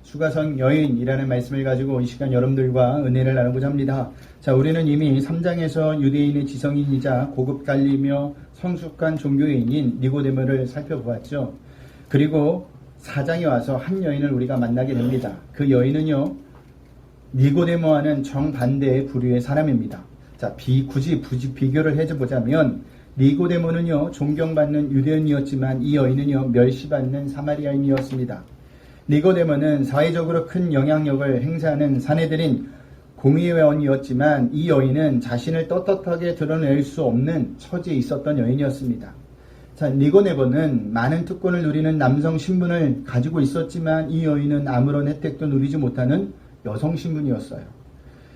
수가성 여인이라는 말씀을 가지고 이 시간 여러분들과 은혜를 나누고자 합니다. 자, 우리는 이미 3장에서 유대인의 지성인이자 고급 관리며 성숙한 종교인인 니고데모를 살펴보았죠. 그리고 4장에 와서 한 여인을 우리가 만나게 됩니다. 그 여인은요, 니고데모와는 정반대의 부류의 사람입니다. 자, 굳이 비교를 해보자면 니고데모는요, 존경받는 유대인이었지만 이 여인은요, 멸시받는 사마리아인이었습니다. 니고데모는 사회적으로 큰 영향력을 행사하는 사내들인 공의회원이었지만 이 여인은 자신을 떳떳하게 드러낼 수 없는 처지에 있었던 여인이었습니다. 자, 니고데모는 많은 특권을 누리는 남성 신분을 가지고 있었지만 이 여인은 아무런 혜택도 누리지 못하는 여성 신분이었어요.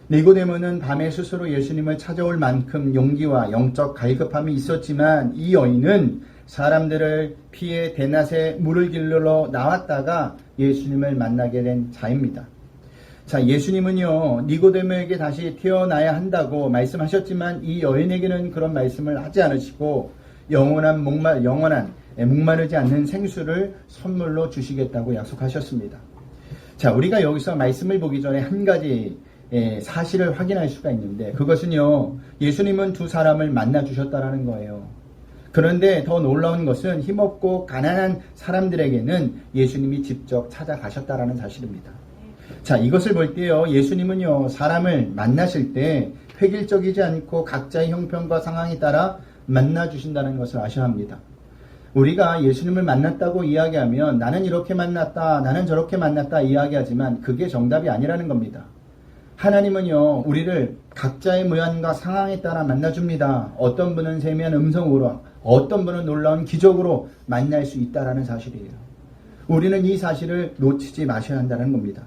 니고데모는 밤에 스스로 예수님을 찾아올 만큼 용기와 영적 갈급함이 있었지만 이 여인은 사람들을 피해 대낮에 물을 길러 나왔다가 예수님을 만나게 된 자입니다. 자, 예수님은요, 니고데모에게 다시 태어나야 한다고 말씀하셨지만 이 여인에게는 그런 말씀을 하지 않으시고 영원한 목마르지 않는 생수를 선물로 주시겠다고 약속하셨습니다. 자, 우리가 여기서 말씀을 보기 전에 한 가지 사실을 확인할 수가 있는데 그것은요, 예수님은 두 사람을 만나 주셨다라는 거예요. 그런데 더 놀라운 것은 힘없고 가난한 사람들에게는 예수님이 직접 찾아가셨다라는 사실입니다. 자, 이것을 볼 때요, 예수님은요, 사람을 만나실 때 획일적이지 않고 각자의 형편과 상황에 따라 만나 주신다는 것을 아셔야 합니다. 우리가 예수님을 만났다고 이야기하면 나는 이렇게 만났다, 나는 저렇게 만났다 이야기하지만 그게 정답이 아니라는 겁니다. 하나님은요, 우리를 각자의 모양과 상황에 따라 만나줍니다. 어떤 분은 세미한 음성으로, 어떤 분은 놀라운 기적으로 만날 수 있다라는 사실이에요. 우리는 이 사실을 놓치지 마셔야 한다는 겁니다.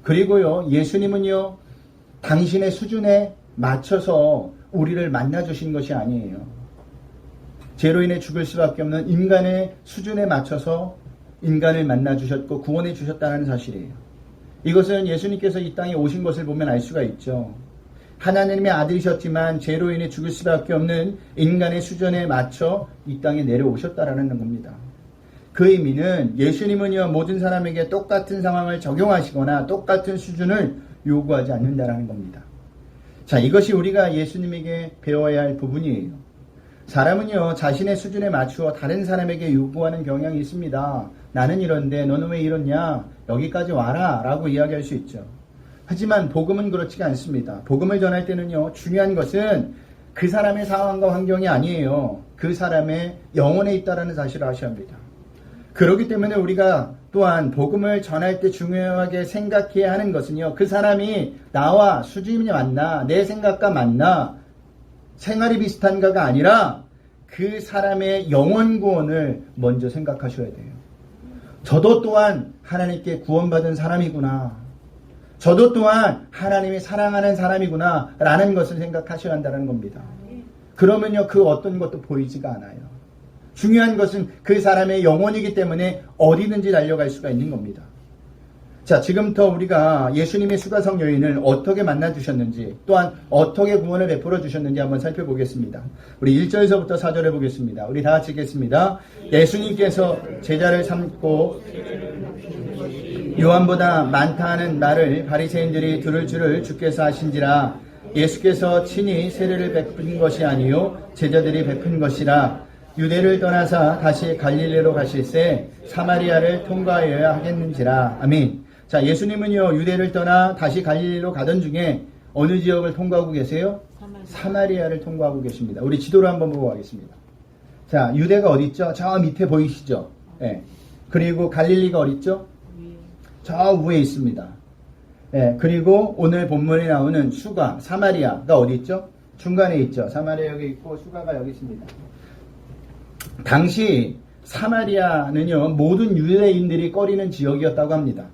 그리고요, 예수님은요, 당신의 수준에 맞춰서 우리를 만나주신 것이 아니에요. 죄로 인해 죽을 수밖에 없는 인간의 수준에 맞춰서 인간을 만나주셨고 구원해 주셨다는 사실이에요. 이것은 예수님께서 이 땅에 오신 것을 보면 알 수가 있죠. 하나님의 아들이셨지만 죄로 인해 죽을 수밖에 없는 인간의 수준에 맞춰 이 땅에 내려오셨다라는 겁니다. 그 의미는 예수님은요, 모든 사람에게 똑같은 상황을 적용하시거나 똑같은 수준을 요구하지 않는다라는 겁니다. 자, 이것이 우리가 예수님에게 배워야 할 부분이에요. 사람은요, 자신의 수준에 맞추어 다른 사람에게 요구하는 경향이 있습니다. 나는 이런데 너는 왜 이러냐? 여기까지 와라 라고 이야기할 수 있죠. 하지만 복음은 그렇지가 않습니다. 복음을 전할 때는요, 중요한 것은 그 사람의 상황과 환경이 아니에요. 그 사람의 영혼에 있다는 사실을 아셔야 합니다. 그렇기 때문에 우리가 또한 복음을 전할 때 중요하게 생각해야 하는 것은요, 그 사람이 나와 수준이 맞나, 내 생각과 맞나, 생활이 비슷한가가 아니라 그 사람의 영혼 구원을 먼저 생각하셔야 돼요. 저도 또한 하나님께 구원받은 사람이구나. 저도 또한 하나님이 사랑하는 사람이구나 라는 것을 생각하셔야 한다는 겁니다. 그러면요, 그 어떤 것도 보이지가 않아요. 중요한 것은 그 사람의 영혼이기 때문에 어디든지 달려갈 수가 있는 겁니다. 자, 지금부터 우리가 예수님의 수가성 여인을 어떻게 만나주셨는지, 또한 어떻게 구원을 베풀어 주셨는지 한번 살펴보겠습니다. 우리 1절에서부터 4절에 보겠습니다. 우리 다 같이 읽겠습니다. 예수님께서 제자를 삼고 요한보다 많다 하는 말을 바리새인들이 들을 줄을 주께서 아신지라. 예수께서 친히 세례를 베푼 것이 아니요 제자들이 베푼 것이라. 유대를 떠나사 다시 갈릴리로 가실새 사마리아를 통과하여야 하겠는지라. 아멘. 자, 예수님은요, 유대를 떠나 다시 갈릴리로 가던 중에 어느 지역을 통과하고 계세요? 사마리아를 통과하고 계십니다. 우리 지도를 한번 보고 가겠습니다. 자, 유대가 어디 있죠? 저 밑에 보이시죠? 네. 그리고 갈릴리가 어디 있죠? 저 위에 있습니다. 네. 그리고 오늘 본문에 나오는 수가, 사마리아가 어디 있죠? 중간에 있죠. 사마리아 여기 있고 수가가 여기 있습니다. 당시 사마리아는요, 모든 유대인들이 꺼리는 지역이었다고 합니다.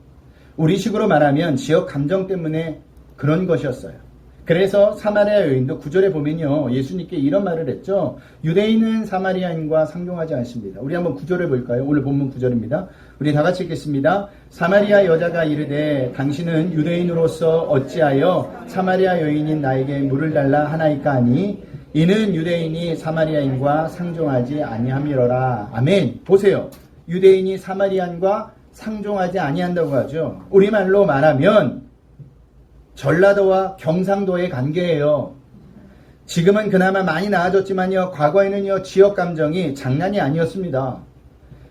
우리식으로 말하면 지역 감정 때문에 그런 것이었어요. 그래서 사마리아 여인도 9절에 보면요, 예수님께 이런 말을 했죠. 유대인은 사마리아인과 상종하지 않습니다. 우리 한번 9절을 볼까요? 오늘 본문 9절입니다. 우리 다 같이 읽겠습니다. 사마리아 여자가 이르되 당신은 유대인으로서 어찌하여 사마리아 여인인 나에게 물을 달라 하나이까 하니 이는 유대인이 사마리아인과 상종하지 아니함이로라. 아멘. 보세요. 유대인이 사마리아인과 상종하지 아니한다고 하죠. 우리말로 말하면 전라도와 경상도의 관계예요. 지금은 그나마 많이 나아졌지만요, 과거에는요, 지역 감정이 장난이 아니었습니다.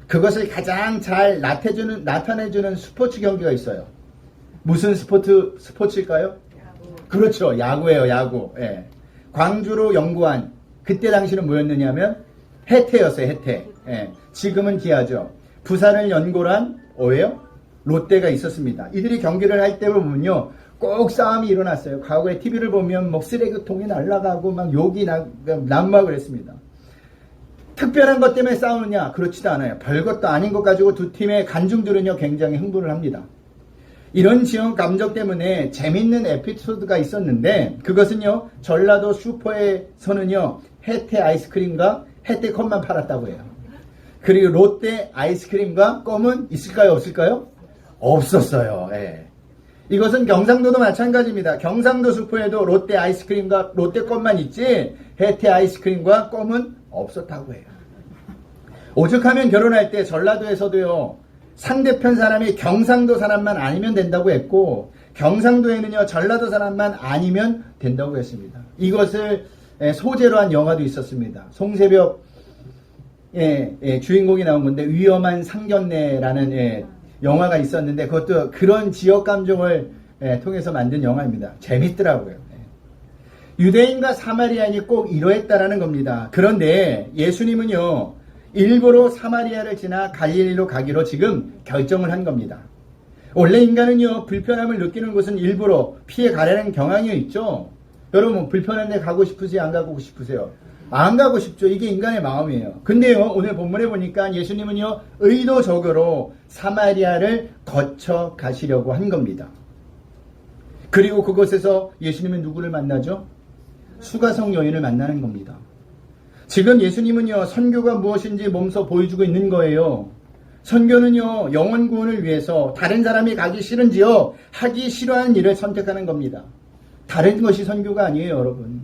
그것을 가장 잘 나타내주는 스포츠 경기가 있어요. 무슨 스포츠일까요? 야구. 그렇죠. 야구예요, 야구. 예. 광주로 연구한, 그때 당시는 뭐였느냐 하면 해태였어요, 해태. 예. 지금은 기아죠. 부산을 연고로 한, 뭐예요? 롯데가 있었습니다. 이들이 경기를 할 때 보면요, 꼭 싸움이 일어났어요. 과거에 TV를 보면 뭐 쓰레기통이 날아가고 막 욕이 난무하고 그랬습니다. 특별한 것 때문에 싸우느냐? 그렇지도 않아요. 별것도 아닌 것 가지고 두 팀의 간중들은요, 굉장히 흥분을 합니다. 이런 지역 감정 때문에 재밌는 에피소드가 있었는데, 그것은요, 전라도 슈퍼에서는요, 혜태 아이스크림과 혜태 컵만 팔았다고 해요. 그리고 롯데 아이스크림과 껌은 있을까요? 없을까요? 없었어요. 예. 이것은 경상도도 마찬가지입니다. 경상도 슈퍼에도 롯데 아이스크림과 롯데 껌만 있지 혜태 아이스크림과 껌은 없었다고 해요. 오죽하면 결혼할 때 전라도에서도요, 상대편 사람이 경상도 사람만 아니면 된다고 했고, 경상도에는요, 전라도 사람만 아니면 된다고 했습니다. 이것을 소재로 한 영화도 있었습니다. 송세벽 주인공이 나온 건데, 위험한 상견례라는 영화가 있었는데, 그것도 그런 지역 감정을 통해서 만든 영화입니다. 재밌더라고요. 유대인과 사마리아인이 꼭 이러했다라는 겁니다. 그런데 예수님은요, 일부러 사마리아를 지나 갈릴리로 가기로 지금 결정을 한 겁니다. 원래 인간은요, 불편함을 느끼는 곳은 일부러 피해 가려는 경향이 있죠. 여러분, 불편한 데 가고 싶으세요? 안 가고 싶으세요? 안 가고 싶죠. 이게 인간의 마음이에요. 근데요, 오늘 본문에 보니까 예수님은요, 의도적으로 사마리아를 거쳐 가시려고 한 겁니다. 그리고 그곳에서 예수님은 누구를 만나죠? 수가성 여인을 만나는 겁니다. 지금 예수님은요, 선교가 무엇인지 몸소 보여주고 있는 거예요. 선교는요, 영혼 구원을 위해서 다른 사람이 가기 싫은지요, 하기 싫어하는 일을 선택하는 겁니다. 다른 것이 선교가 아니에요, 여러분.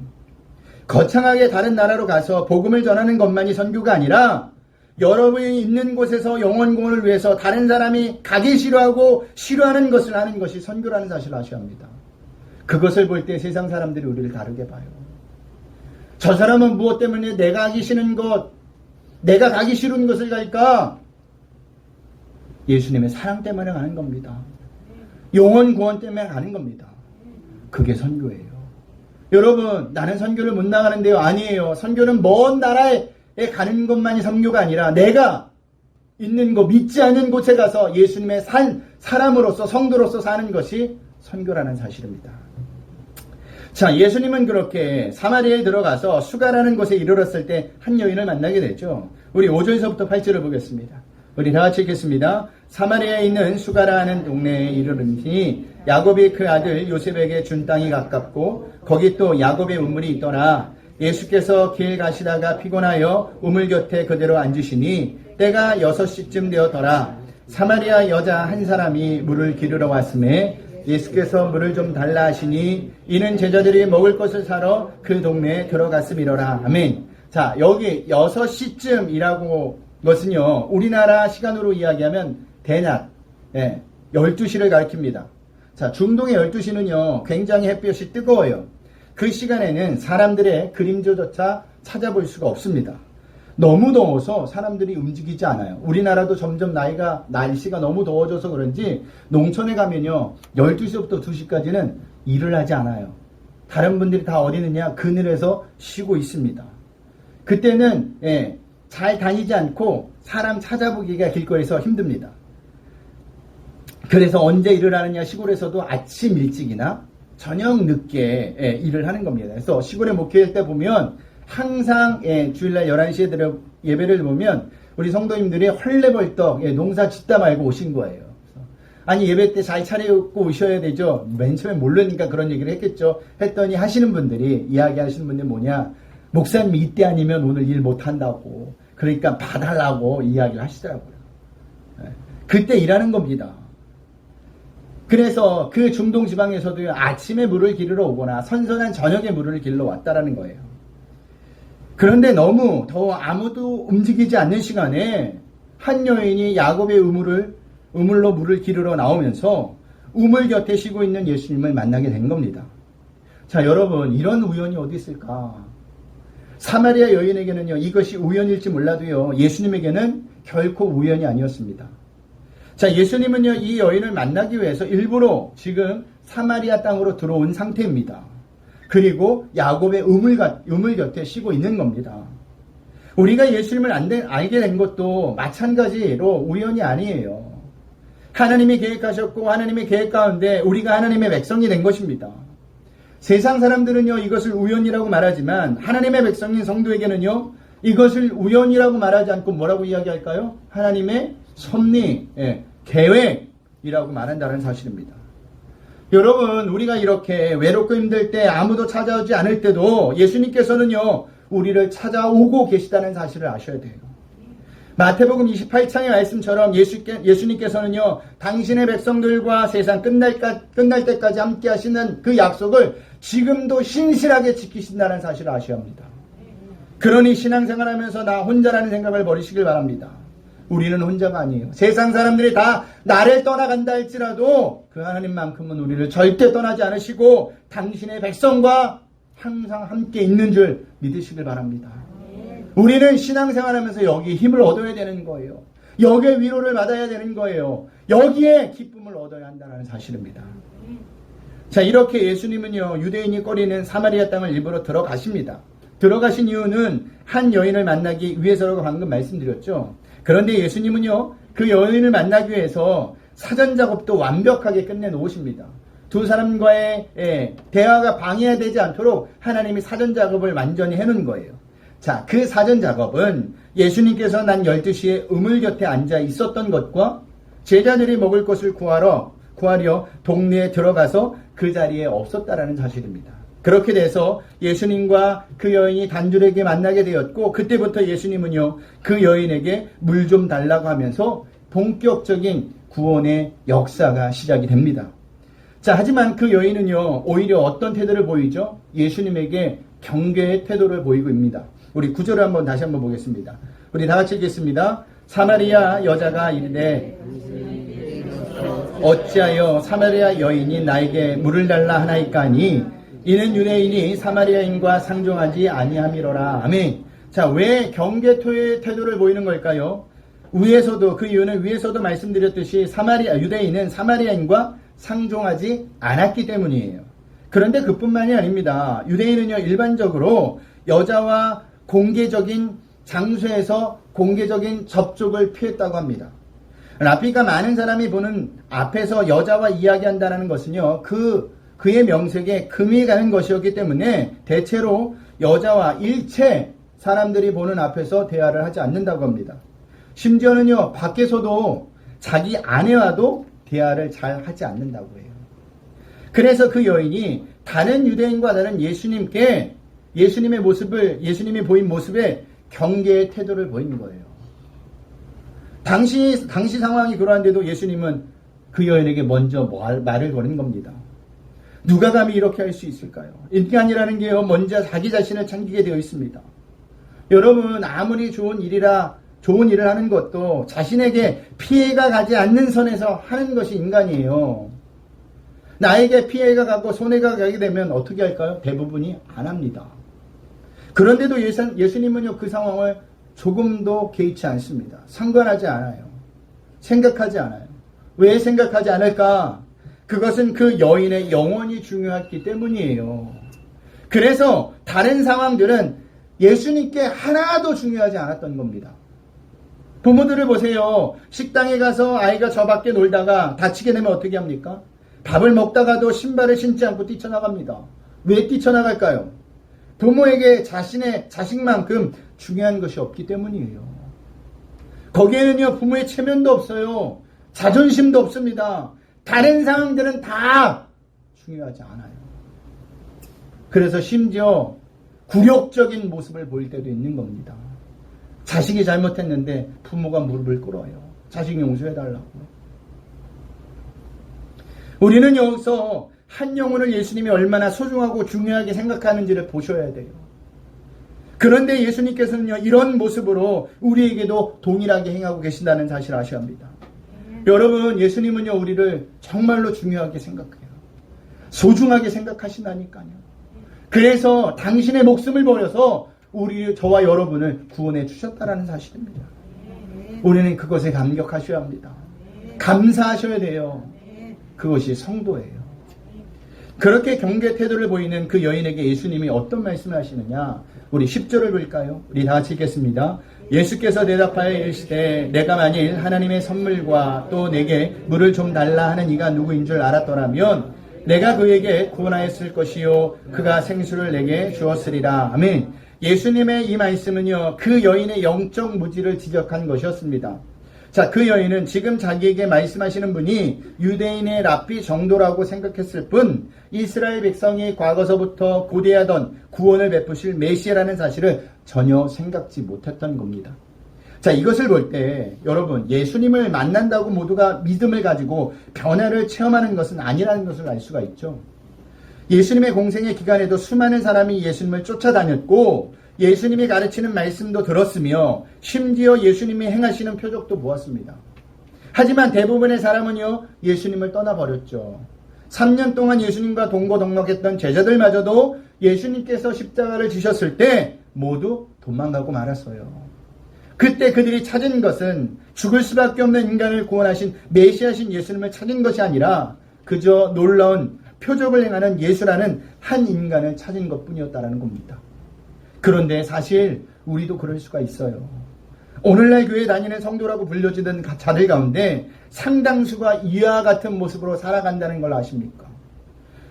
거창하게 다른 나라로 가서 복음을 전하는 것만이 선교가 아니라, 여러분이 있는 곳에서 영혼 구원을 위해서 다른 사람이 가기 싫어하고 싫어하는 것을 하는 것이 선교라는 사실을 아셔야 합니다. 그것을 볼 때 세상 사람들이 우리를 다르게 봐요. 저 사람은 무엇 때문에 내가 하기 싫은 것, 내가 가기 싫은 것을 갈까? 예수님의 사랑 때문에 가는 겁니다. 영혼 구원 때문에 가는 겁니다. 그게 선교예요. 여러분, 나는 선교를 못 나가는데요. 아니에요. 선교는 먼 나라에 가는 것만이 선교가 아니라 내가 있는 곳, 믿지 않는 곳에 가서 예수님의 사람으로서, 성도로서 사는 것이 선교라는 사실입니다. 자, 예수님은 그렇게 사마리아에 들어가서 수가라는 곳에 이르렀을 때 한 여인을 만나게 되죠. 우리 5절에서부터 8절을 보겠습니다. 우리 다 같이 읽겠습니다. 사마리아에 있는 수가라는 동네에 이르르니 야곱이 그 아들 요셉에게 준 땅이 가깝고 거기 또 야곱의 우물이 있더라. 예수께서 길 가시다가 피곤하여 우물 곁에 그대로 앉으시니 때가 6시쯤 되었더라. 사마리아 여자 한 사람이 물을 기르러 왔음에 예수께서 물을 좀 달라 하시니 이는 제자들이 먹을 것을 사러 그 동네에 들어갔음이로라. 아멘. 자, 여기 6시쯤이라고 것은요, 우리나라 시간으로 이야기하면 대낮 12시를 가리킵니다. 자, 중동의 12시는요 굉장히 햇볕이 뜨거워요. 그 시간에는 사람들의 그림자조차 찾아볼 수가 없습니다. 너무 더워서 사람들이 움직이지 않아요. 우리나라도 점점 날씨가 너무 더워져서 그런지 농촌에 가면요 12시부터 2시까지는 일을 하지 않아요. 다른 분들이 다 어디 있느냐? 그늘에서 쉬고 있습니다. 그때는 잘 다니지 않고 사람 찾아보기가 길거리에서 힘듭니다. 그래서 언제 일을 하느냐? 시골에서도 아침 일찍이나 저녁 늦게 일을 하는 겁니다. 그래서 시골에 목회할 때 보면 항상 주일날 11시에 예배를 보면 우리 성도님들이 헐레벌떡 농사 짓다 말고 오신 거예요. 아니, 예배 때 잘 차려입고 오셔야 되죠. 맨 처음에 모르니까 그런 얘기를 했겠죠. 했더니 하시는 분들이, 이야기하시는 분들이 뭐냐, 목사님이 이때 아니면 오늘 일 못한다고, 그러니까 봐달라고 이야기를 하시더라고요. 그때 일하는 겁니다. 그래서 그 중동 지방에서도 아침에 물을 기르러 오거나 선선한 저녁에 물을 기르러 왔다라는 거예요. 그런데 너무 더워 아무도 움직이지 않는 시간에 한 여인이 야곱의 우물을 우물로 물을 기르러 나오면서 우물 곁에 쉬고 있는 예수님을 만나게 된 겁니다. 자, 여러분, 이런 우연이 어디 있을까? 사마리아 여인에게는요, 이것이 우연일지 몰라도요, 예수님에게는 결코 우연이 아니었습니다. 자, 예수님은요, 이 여인을 만나기 위해서 일부러 지금 사마리아 땅으로 들어온 상태입니다. 그리고 야곱의 우물 곁에 쉬고 있는 겁니다. 우리가 예수님을 알게 된 것도 마찬가지로 우연이 아니에요. 하나님이 계획하셨고 하나님의 계획 가운데 우리가 하나님의 백성이 된 것입니다. 세상 사람들은요, 이것을 우연이라고 말하지만 하나님의 백성인 성도에게는요, 이것을 우연이라고 말하지 않고 뭐라고 이야기할까요? 하나님의 섭리, 계획이라고 말한다는 사실입니다. 여러분, 우리가 이렇게 외롭고 힘들 때, 아무도 찾아오지 않을 때도 예수님께서는요, 우리를 찾아오고 계시다는 사실을 아셔야 돼요. 마태복음 28장의 말씀처럼 예수님께서는요, 당신의 백성들과 세상 끝날 때까지 함께 하시는 그 약속을 지금도 신실하게 지키신다는 사실을 아셔야 합니다. 그러니 신앙생활하면서 나 혼자라는 생각을 버리시길 바랍니다. 우리는 혼자가 아니에요. 세상 사람들이 다 나를 떠나간다 할지라도 그 하나님만큼은 우리를 절대 떠나지 않으시고 당신의 백성과 항상 함께 있는 줄 믿으시길 바랍니다. 우리는 신앙생활하면서 여기 힘을 얻어야 되는 거예요. 여기에 위로를 받아야 되는 거예요. 여기에 기쁨을 얻어야 한다는 사실입니다. 자, 이렇게 예수님은요, 유대인이 꺼리는 사마리아 땅을 일부러 들어가십니다. 들어가신 이유는 한 여인을 만나기 위해서라고 방금 말씀드렸죠. 그런데 예수님은요, 그 여인을 만나기 위해서 사전 작업도 완벽하게 끝내놓으십니다. 두 사람과의 대화가 방해되지 않도록 하나님이 사전 작업을 완전히 해놓은 거예요. 자, 그 사전 작업은 예수님께서 난 12시에 우물 곁에 앉아 있었던 것과 제자들이 먹을 것을 구하려 동네에 들어가서 그 자리에 없었다라는 사실입니다. 그렇게 돼서 예수님과 그 여인이 단둘에게 만나게 되었고, 그때부터 예수님은요, 그 여인에게 물 좀 달라고 하면서 본격적인 구원의 역사가 시작이 됩니다. 자, 하지만 그 여인은요, 오히려 어떤 태도를 보이죠? 예수님에게 경계의 태도를 보이고 있습니다. 우리 구절을 다시 한번 보겠습니다. 우리 다 같이 읽겠습니다. 사마리아 여자가 이르되 어찌하여 사마리아 여인이 나에게 물을 달라 하나이까니 이는 유대인이 사마리아인과 상종하지 아니함이로라. 아멘. 자, 왜 경계의 태도를 보이는 걸까요? 위에서도, 그 이유는 위에서도 말씀드렸듯이 유대인은 사마리아인과 상종하지 않았기 때문이에요. 그런데 그뿐만이 아닙니다. 유대인은요, 일반적으로 여자와 공개적인 장소에서 공개적인 접촉을 피했다고 합니다. 라피가 많은 사람이 보는 앞에서 여자와 이야기한다는 것은요, 그의 명색에 금이 가는 것이었기 때문에 대체로 여자와 일체 사람들이 보는 앞에서 대화를 하지 않는다고 합니다. 심지어는요, 밖에서도 자기 아내와도 대화를 잘 하지 않는다고 해요. 그래서 그 여인이 다른 유대인과 다른 예수님이 보인 모습에 경계의 태도를 보인 거예요. 당시 상황이 그러한데도 예수님은 그 여인에게 먼저 말을 거는 겁니다. 누가 감히 이렇게 할 수 있을까요? 인간이라는 게요, 먼저 자기 자신을 챙기게 되어 있습니다. 여러분, 아무리 좋은 일을 하는 것도 자신에게 피해가 가지 않는 선에서 하는 것이 인간이에요. 나에게 피해가 가고 손해가 가게 되면 어떻게 할까요? 대부분이 안 합니다. 그런데도 예수님은요, 그 상황을 조금도 개의치 않습니다. 상관하지 않아요. 생각하지 않아요. 왜 생각하지 않을까? 그것은 그 여인의 영혼이 중요했기 때문이에요. 그래서 다른 상황들은 예수님께 하나도 중요하지 않았던 겁니다. 부모들을 보세요. 식당에 가서 아이가 저 밖에 놀다가 다치게 되면 어떻게 합니까? 밥을 먹다가도 신발을 신지 않고 뛰쳐나갑니다. 왜 뛰쳐나갈까요? 부모에게 자식만큼 중요한 것이 없기 때문이에요. 거기에는요, 부모의 체면도 없어요. 자존심도 없습니다. 다른 상황들은 다 중요하지 않아요. 그래서 심지어 굴욕적인 모습을 보일 때도 있는 겁니다. 자식이 잘못했는데 부모가 무릎을 꿇어요. 자식 용서해달라고. 우리는 여기서 한 영혼을 예수님이 얼마나 소중하고 중요하게 생각하는지를 보셔야 돼요. 그런데 예수님께서는요, 이런 모습으로 우리에게도 동일하게 행하고 계신다는 사실을 아셔야 합니다. 여러분, 예수님은요, 우리를 정말로 중요하게 생각해요. 소중하게 생각하신다니까요. 그래서 당신의 목숨을 버려서 저와 여러분을 구원해 주셨다라는 사실입니다. 우리는 그것에 감격하셔야 합니다. 감사하셔야 돼요. 그것이 성도예요. 그렇게 경계 태도를 보이는 그 여인에게 예수님이 어떤 말씀을 하시느냐? 우리 10절을 볼까요? 우리 다 같이 읽겠습니다. 예수께서 대답하여 이르시되 내가 만일 하나님의 선물과 또 내게 물을 좀 달라 하는 이가 누구인 줄 알았더라면 내가 그에게 구원하였을 것이요 그가 생수를 내게 주었으리라. 아멘. 예수님의 이 말씀은요, 그 여인의 영적 무지를 지적한 것이었습니다. 자, 그 여인은 지금 자기에게 말씀하시는 분이 유대인의 랍비 정도라고 생각했을 뿐 이스라엘 백성이 과거서부터 고대하던 구원을 베푸실 메시아라는 사실을 전혀 생각지 못했던 겁니다. 자, 이것을 볼 때 여러분, 예수님을 만난다고 모두가 믿음을 가지고 변화를 체험하는 것은 아니라는 것을 알 수가 있죠. 예수님의 공생의 기간에도 수많은 사람이 예수님을 쫓아다녔고 예수님이 가르치는 말씀도 들었으며 심지어 예수님이 행하시는 표적도 보았습니다. 하지만 대부분의 사람은요, 예수님을 떠나버렸죠. 3년 동안 예수님과 동거동락했던 제자들마저도 예수님께서 십자가를 지셨을 때 모두 도망가고 말았어요. 그때 그들이 찾은 것은 죽을 수밖에 없는 인간을 구원하신 메시아신 예수님을 찾은 것이 아니라 그저 놀라운 표적을 행하는 예수라는 한 인간을 찾은 것뿐이었다는 겁니다. 그런데 사실 우리도 그럴 수가 있어요. 오늘날 교회에 다니는 성도라고 불려지던 자들 가운데 상당수가 이와 같은 모습으로 살아간다는 걸 아십니까?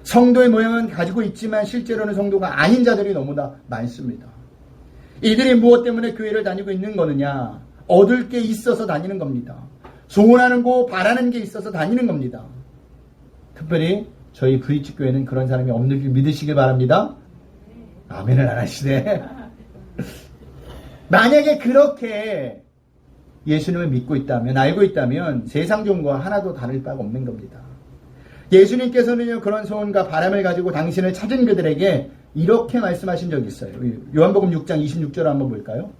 성도의 모양은 가지고 있지만 실제로는 성도가 아닌 자들이 너무나 많습니다. 이들이 무엇 때문에 교회를 다니고 있는 거느냐? 얻을 게 있어서 다니는 겁니다. 소원하는 거, 바라는 게 있어서 다니는 겁니다. 특별히 저희 브릿지 교회는 그런 사람이 없는 줄 믿으시길 바랍니다. 아멘을 안 하시네. 만약에 그렇게 예수님을 믿고 있다면, 알고 있다면 세상 종과 하나도 다를 바가 없는 겁니다. 예수님께서는요, 그런 소원과 바람을 가지고 당신을 찾은 그들에게 이렇게 말씀하신 적이 있어요. 요한복음 6장 26절을 한번 볼까요?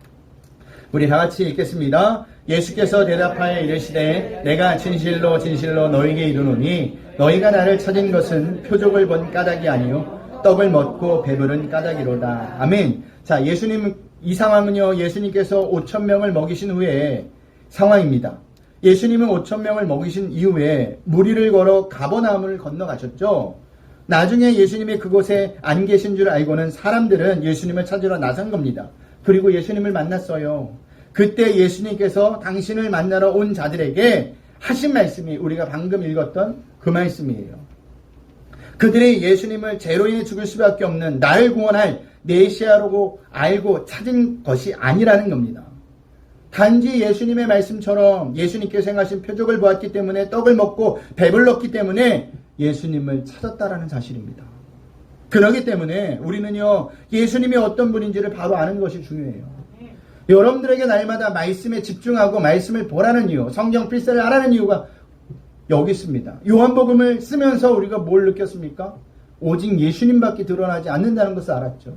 우리 다 같이 읽겠습니다. 예수께서 대답하여 이르시되 내가 진실로 진실로 너희에게 이르노니 너희가 나를 찾은 것은 표적을 본 까닭이 아니요 떡을 먹고 배부른 까닭이로다. 아멘. 자, 이 상황은요, 예수님께서 5,000명을 먹이신 후에 상황입니다. 예수님은 5,000명을 먹이신 이후에 무리를 걸어 가버나움을 건너가셨죠. 나중에 예수님이 그곳에 안 계신 줄 알고는 사람들은 예수님을 찾으러 나선 겁니다. 그리고 예수님을 만났어요. 그때 예수님께서 당신을 만나러 온 자들에게 하신 말씀이 우리가 방금 읽었던 그 말씀이에요. 그들이 예수님을 죄로 인해 죽을 수밖에 없는 나를 구원할 메시아라고 알고 찾은 것이 아니라는 겁니다. 단지 예수님의 말씀처럼 예수님께서 행하신 표적을 보았기 때문에 떡을 먹고 배불렀기 때문에 예수님을 찾았다라는 사실입니다. 그렇기 때문에 우리는요, 예수님이 어떤 분인지를 바로 아는 것이 중요해요. 여러분들에게 날마다 말씀에 집중하고 말씀을 보라는 이유, 성경 필사를 하라는 이유가 여기 있습니다. 요한복음을 쓰면서 우리가 뭘 느꼈습니까? 오직 예수님밖에 드러나지 않는다는 것을 알았죠.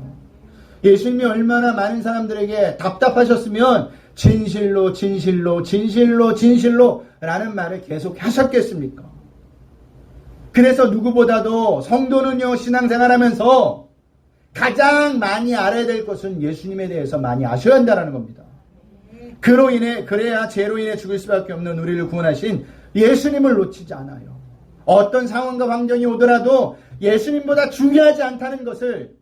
예수님이 얼마나 많은 사람들에게 답답하셨으면 진실로 진실로 진실로 진실로 라는 말을 계속 하셨겠습니까? 그래서 누구보다도 성도는요, 신앙생활하면서 가장 많이 알아야 될 것은 예수님에 대해서 많이 아셔야 한다는 겁니다. 그래야 죄로 인해 죽을 수밖에 없는 우리를 구원하신 예수님을 놓치지 않아요. 어떤 상황과 환경이 오더라도 예수님보다 중요하지 않다는 것을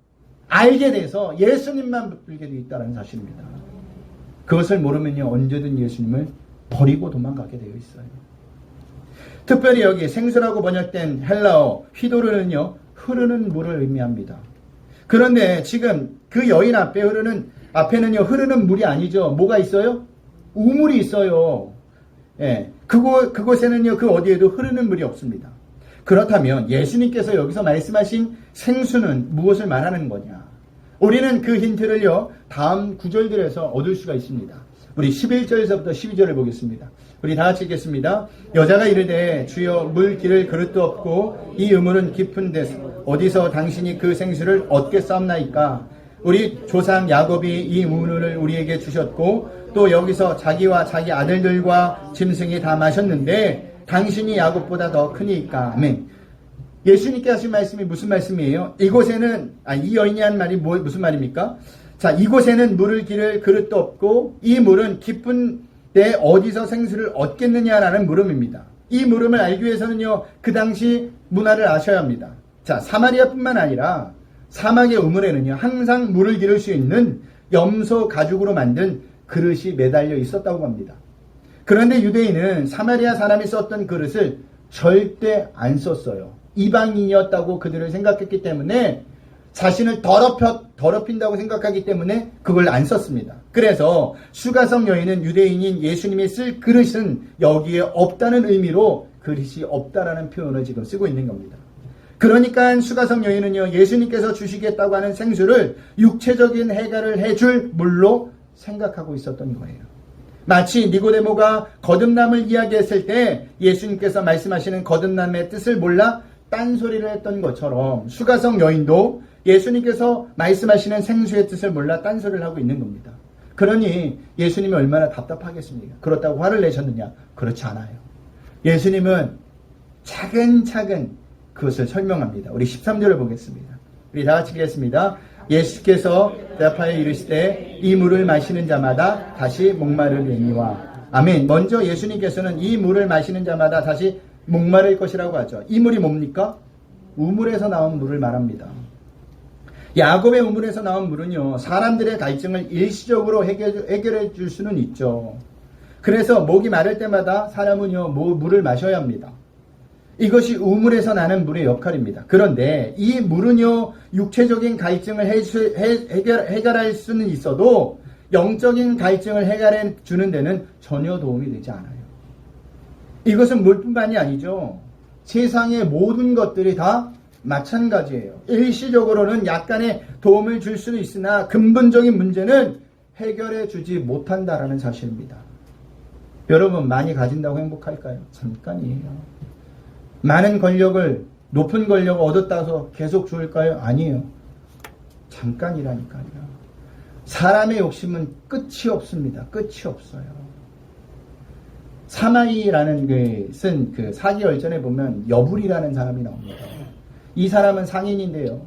알게 돼서 예수님만 붙들게 되어 있다는 사실입니다. 그것을 모르면요, 언제든 예수님을 버리고 도망가게 되어 있어요. 특별히 여기 생수라고 번역된 헬라어 휘도르는요, 흐르는 물을 의미합니다. 그런데 지금 그 여인 앞에는요, 흐르는 물이 아니죠. 뭐가 있어요? 우물이 있어요. 예, 그곳에는요, 그 어디에도 흐르는 물이 없습니다. 그렇다면 예수님께서 여기서 말씀하신 생수는 무엇을 말하는 거냐? 우리는 그 힌트를요, 다음 구절들에서 얻을 수가 있습니다. 우리 11절에서부터 12절을 보겠습니다. 우리 다 같이 읽겠습니다. 여자가 이르되 주여 물 기를 그릇도 없고 이 우물은 깊은 데서 어디서 당신이 그 생수를 얻겠사옵나이까? 우리 조상 야곱이 이 우물을 우리에게 주셨고 또 여기서 자기와 자기 아들들과 짐승이 다 마셨는데 당신이 야곱보다 더 크니까. 아멘. 예수님께 하신 말씀이 무슨 말씀이에요? 이곳에는, 이 여인이 한 말이 무슨 말입니까? 자, 이곳에는 물을 기를 그릇도 없고 이 물은 깊은 데 어디서 생수를 얻겠느냐라는 물음입니다. 이 물음을 알기 위해서는요, 그 당시 문화를 아셔야 합니다. 자, 사마리아뿐만 아니라 사막의 우물에는요, 항상 물을 기를 수 있는 염소 가죽으로 만든 그릇이 매달려 있었다고 합니다. 그런데 유대인은 사마리아 사람이 썼던 그릇을 절대 안 썼어요. 이방인이었다고 그들을 생각했기 때문에 자신을 더럽힌다고 생각하기 때문에 그걸 안 썼습니다. 그래서 수가성 여인은 유대인인 예수님이 쓸 그릇은 여기에 없다는 의미로 그릇이 없다라는 표현을 지금 쓰고 있는 겁니다. 그러니까 수가성 여인은요, 예수님께서 주시겠다고 하는 생수를 육체적인 해결을 해줄 물로 생각하고 있었던 거예요. 마치 니고데모가 거듭남을 이야기했을 때 예수님께서 말씀하시는 거듭남의 뜻을 몰라 딴소리를 했던 것처럼 수가성 여인도 예수님께서 말씀하시는 생수의 뜻을 몰라 딴소리를 하고 있는 겁니다. 그러니 예수님이 얼마나 답답하겠습니까? 그렇다고 화를 내셨느냐? 그렇지 않아요. 예수님은 차근차근 그것을 설명합니다. 우리 13절을 보겠습니다. 우리 다 같이 읽겠습니다. 예수께서 대답하여 이르시되 이 물을 마시는 자마다 다시 목마르리니와. 아멘. 먼저 예수님께서는 이 물을 마시는 자마다 다시 목마를 것이라고 하죠. 이 물이 뭡니까? 우물에서 나온 물을 말합니다. 야곱의 우물에서 나온 물은요, 사람들의 갈증을 일시적으로 해결해 줄 수는 있죠. 그래서 목이 마를 때마다 사람은요, 물을 마셔야 합니다. 이것이 우물에서 나는 물의 역할입니다. 그런데 이 물은요, 육체적인 갈증을 해결할 수는 있어도 영적인 갈증을 해결해 주는 데는 전혀 도움이 되지 않아요. 이것은 물뿐만이 아니죠. 세상의 모든 것들이 다 마찬가지예요. 일시적으로는 약간의 도움을 줄 수는 있으나 근본적인 문제는 해결해 주지 못한다라는 사실입니다. 여러분, 많이 가진다고 행복할까요? 잠깐이에요. 많은 권력을, 높은 권력을 얻었다고 계속 좋을까요? 아니에요. 잠깐이라니까요. 사람의 욕심은 끝이 없습니다. 끝이 없어요. 사마이라는 쓴 그 사기열전에 보면 여불이라는 사람이 나옵니다. 이 사람은 상인인데요.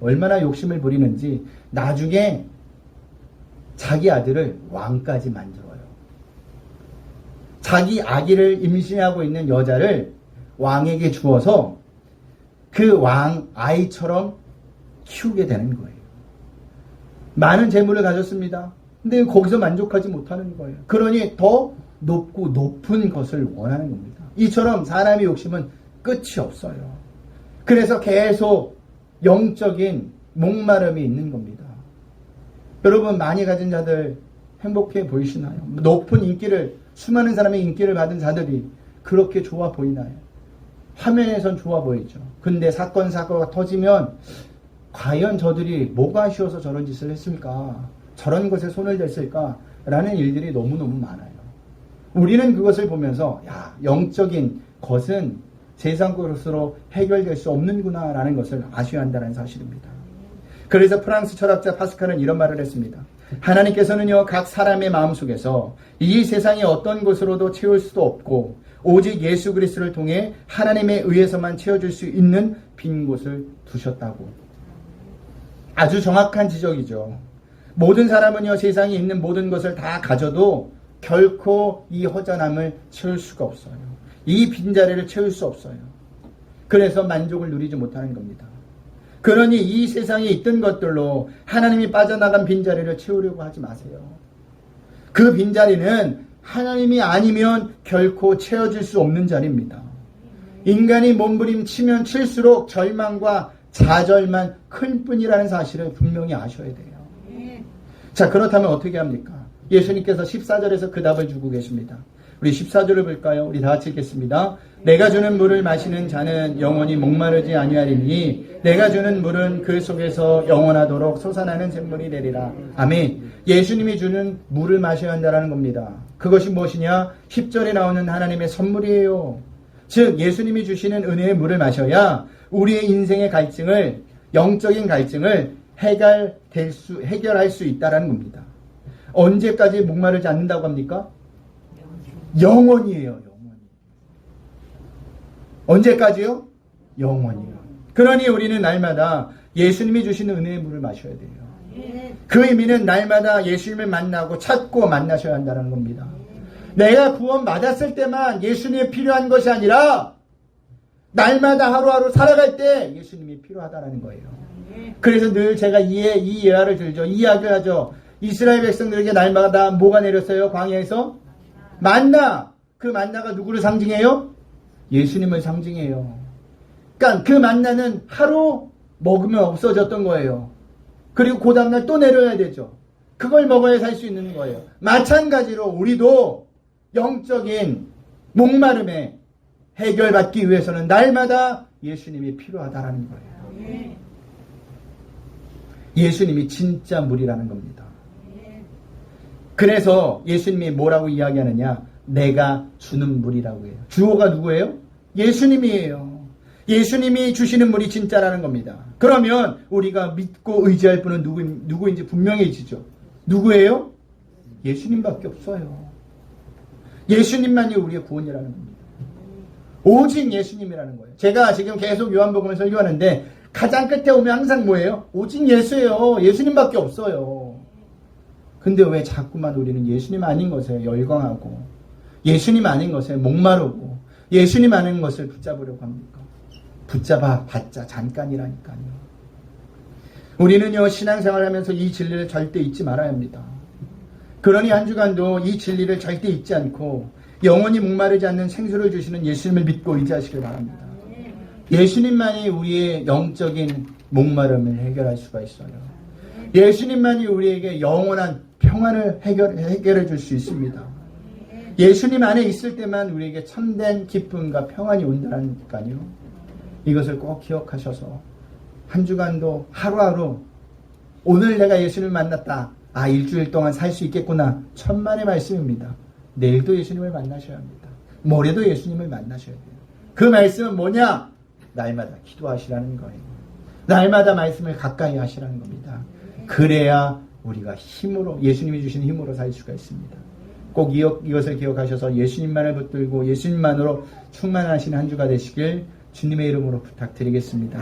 얼마나 욕심을 부리는지 나중에 자기 아들을 왕까지 만들어요. 자기 아기를 임신하고 있는 여자를 왕에게 주어서 그 왕 아이처럼 키우게 되는 거예요. 많은 재물을 가졌습니다. 근데 거기서 만족하지 못하는 거예요. 그러니 더 높고 높은 것을 원하는 겁니다. 이처럼 사람의 욕심은 끝이 없어요. 그래서 계속 영적인 목마름이 있는 겁니다. 여러분, 많이 가진 자들 행복해 보이시나요? 높은 인기를, 수많은 사람의 인기를 받은 자들이 그렇게 좋아 보이나요? 화면에선 좋아 보이죠. 근데 사건사고가 터지면 과연 저들이 뭐가 아쉬워서 저런 짓을 했을까? 저런 것에 손을 댔을까? 라는 일들이 너무너무 많아요. 우리는 그것을 보면서 영적인 것은 세상 것으로 해결될 수 없는구나 라는 것을 아셔야 한다는 사실입니다. 그래서 프랑스 철학자 파스칼은 이런 말을 했습니다. 하나님께서는요, 각 사람의 마음속에서 이 세상의 어떤 것으로도 채울 수도 없고 오직 예수 그리스도를 통해 하나님에 의해서만 채워줄 수 있는 빈 곳을 두셨다고. 아주 정확한 지적이죠. 모든 사람은요, 세상에 있는 모든 것을 다 가져도 결코 이 허전함을 채울 수가 없어요. 이 빈자리를 채울 수 없어요. 그래서 만족을 누리지 못하는 겁니다. 그러니 이 세상에 있던 것들로 하나님이 빠져나간 빈자리를 채우려고 하지 마세요. 그 빈자리는 하나님이 아니면 결코 채워질 수 없는 자리입니다. 인간이 몸부림치면 칠수록 절망과 좌절만 클 뿐이라는 사실을 분명히 아셔야 돼요. 자, 그렇다면 어떻게 합니까? 예수님께서 14절에서 그 답을 주고 계십니다. 우리 14절을 볼까요? 우리 다 같이 읽겠습니다. 내가 주는 물을 마시는 자는 영원히 목마르지 아니하리니 내가 주는 물은 그 속에서 영원하도록 솟아나는 샘물이 되리라. 아멘. 예수님이 주는 물을 마셔야 한다는 겁니다. 그것이 무엇이냐? 10절에 나오는 하나님의 선물이에요. 즉 예수님이 주시는 은혜의 물을 마셔야 우리의 인생의 갈증을, 영적인 갈증을 해결할 수 있다는 겁니다. 언제까지 목마르지 않는다고 합니까? 영원히에요. 영원히. 언제까지요? 영원히요. 그러니 우리는 날마다 예수님이 주시는 은혜의 물을 마셔야 돼요. 그 의미는 날마다 예수님을 만나고 찾고 만나셔야 한다는 겁니다. 내가 구원 받았을 때만 예수님이 필요한 것이 아니라 날마다 하루하루 살아갈 때 예수님이 필요하다는 거예요. 그래서 늘 제가 이 예화를 들죠. 이야기를 하죠. 이스라엘 백성들에게 날마다 뭐가 내렸어요? 광야에서? 만나. 그 만나가 누구를 상징해요? 예수님을 상징해요. 그러니까 그 만나는 하루 먹으면 없어졌던 거예요. 그리고 그 다음날 또 내려야 되죠. 그걸 먹어야 살 수 있는 거예요. 마찬가지로 우리도 영적인 목마름에 해결받기 위해서는 날마다 예수님이 필요하다라는 거예요. 예수님이 진짜 물이라는 겁니다. 그래서 예수님이 뭐라고 이야기하느냐? 내가 주는 물이라고 해요. 주어가 누구예요? 예수님이에요. 예수님이 주시는 물이 진짜라는 겁니다. 그러면 우리가 믿고 의지할 분은 누구인지 분명해지죠. 누구예요? 예수님밖에 없어요. 예수님만이 우리의 구원이라는 겁니다. 오직 예수님이라는 거예요. 제가 지금 계속 요한복음을 설교하는데 가장 끝에 오면 항상 뭐예요? 오직 예수예요. 예수님밖에 없어요. 근데 왜 자꾸만 우리는 예수님 아닌 것에 열광하고 예수님 아닌 것에 목마르고 예수님 아닌 것을 붙잡으려고 합니까? 붙잡아 봤자 잠깐이라니까요. 우리는요, 신앙생활 하면서 이 진리를 절대 잊지 말아야 합니다. 그러니 한 주간도 이 진리를 절대 잊지 않고 영원히 목마르지 않는 생수를 주시는 예수님을 믿고 의지하시길 바랍니다. 예수님만이 우리의 영적인 목마름을 해결할 수가 있어요. 예수님만이 우리에게 영원한 평안을 해결해 줄 수 있습니다. 예수님 안에 있을 때만 우리에게 참된 기쁨과 평안이 온다니까요. 이것을 꼭 기억하셔서 한 주간도 하루하루 오늘 내가 예수님을 만났다. 일주일 동안 살 수 있겠구나. 천만의 말씀입니다. 내일도 예수님을 만나셔야 합니다. 모레도 예수님을 만나셔야 돼요. 그 말씀은 뭐냐? 날마다 기도하시라는 거예요. 날마다 말씀을 가까이 하시라는 겁니다. 그래야 우리가 힘으로, 예수님이 주시는 힘으로 살 수가 있습니다. 꼭 이것을 기억하셔서 예수님만을 붙들고 예수님만으로 충만하신 한 주가 되시길 주님의 이름으로 부탁드리겠습니다.